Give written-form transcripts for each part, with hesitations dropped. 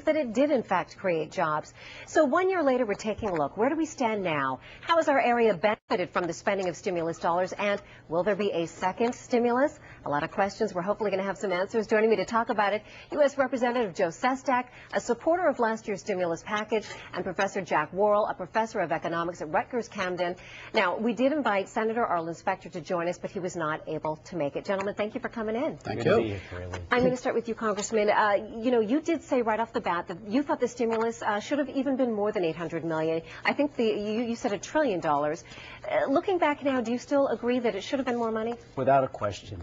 that it did in fact create jobs. So 1 year later, we're taking a look. Where do we stand now? How has our area benefited from the spending of stimulus dollars? And will there be a second stimulus? A lot of questions. We're hopefully going to have some answers. Joining me to talk about it, U.S. Representative Joe Sestak, a supporter of last year's stimulus package, and Professor Jack Worrell, a professor of economics at Rutgers-Camden. Now, we did invite Senator Arlen Specter to join us, but he was not able to make it. Gentlemen, thank you for coming in. Thank you. I'm going to start with you, Congressman. You did say right off the bat that you thought the stimulus should have even been more than $800 million. I think you said $1 trillion. Looking back now, do you still agree that it should have been more money? Without a question.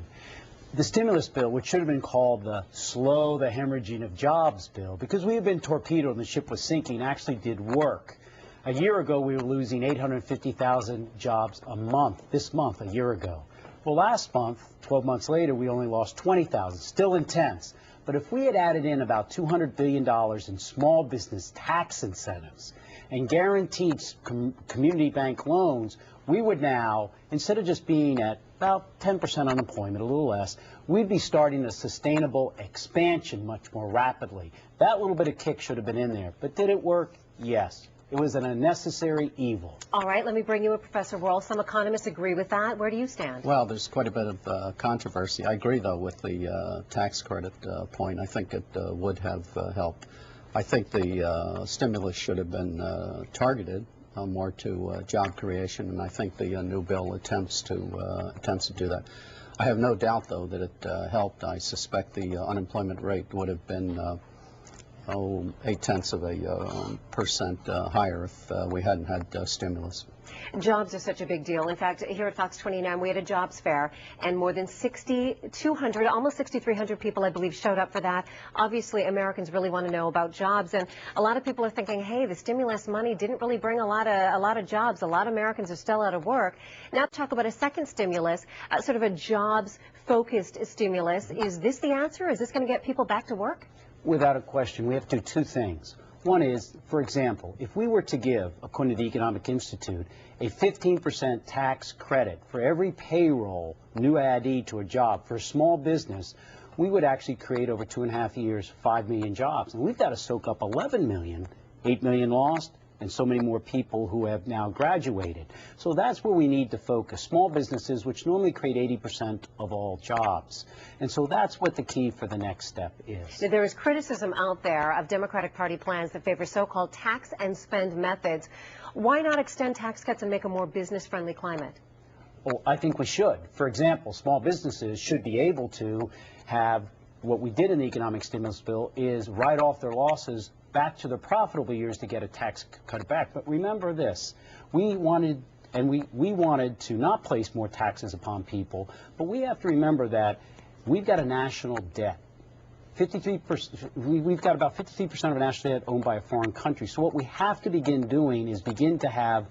The stimulus bill, which should have been called the slow the hemorrhaging of jobs bill, because we had been torpedoed and the ship was sinking, actually did work. A year ago, we were losing 850,000 jobs a month, this month, a year ago. Well, last month, 12 months later, we only lost 20,000, still intense. But if we had added in about $200 billion in small business tax incentives and guaranteed community bank loans, we would now, instead of just being at about 10% unemployment, a little less, we'd be starting a sustainable expansion much more rapidly. That little bit of kick should have been in there. But did it work? Yes. It was an unnecessary evil. All right, let me bring you in, Professor Worrell. Some economists agree with that. Where do you stand? Well, there's quite a bit of controversy. I agree, though, with the tax credit point. I think it would have helped. I think the stimulus should have been targeted more to job creation, and I think the new bill attempts to do that. I have no doubt, though, that it helped. I suspect the unemployment rate would have been 0.8% higher if we hadn't had stimulus. Jobs are such a big deal. In fact, here at Fox 29, we had a jobs fair, and more than 6,200, almost 6,300 people, I believe, showed up for that. Obviously, Americans really want to know about jobs, and a lot of people are thinking, hey, the stimulus money didn't really bring a lot of jobs. A lot of Americans are still out of work. Now, talk about a second stimulus, sort of a jobs-focused stimulus. Is this the answer? Is this going to get people back to work? Without a question, we have to do two things. One is, for example, if we were to give, according to the Economic Institute, a 15% tax credit for every payroll new addee to a job for a small business, we would actually create over 2.5 years 5 million jobs. And we've got to soak up 11 million, 8 million lost, and so many more people who have now graduated. So that's where we need to focus. Small businesses, which normally create 80% of all jobs. And so that's what the key for the next step is. Now, there is criticism out there of Democratic Party plans that favor so-called tax and spend methods. Why not extend tax cuts and make a more business-friendly climate? Well, I think we should. For example, small businesses should be able to have what we did in the economic stimulus bill is write off their losses back to the profitable years to get a tax cut back. But remember this, we wanted to not place more taxes upon people, but we have to remember that we've got a national debt. 53%, we've got about 53% of our national debt owned by a foreign country. So what we have to begin doing is begin to have,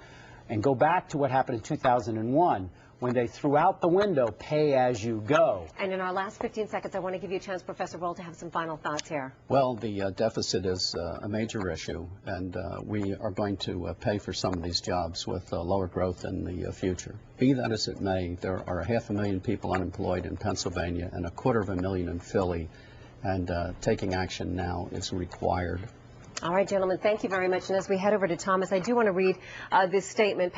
and go back to what happened in 2001, when they threw out the window, pay as you go. And in our last 15 seconds, I want to give you a chance, Professor Worrell, to have some final thoughts here. Well, the deficit is a major issue, and we are going to pay for some of these jobs with lower growth in the future. Be that as it may, there are 500,000 people unemployed in Pennsylvania and 250,000 in Philly, and taking action now is required. All right, gentlemen, thank you very much. And as we head over to Thomas, I do want to read this statement.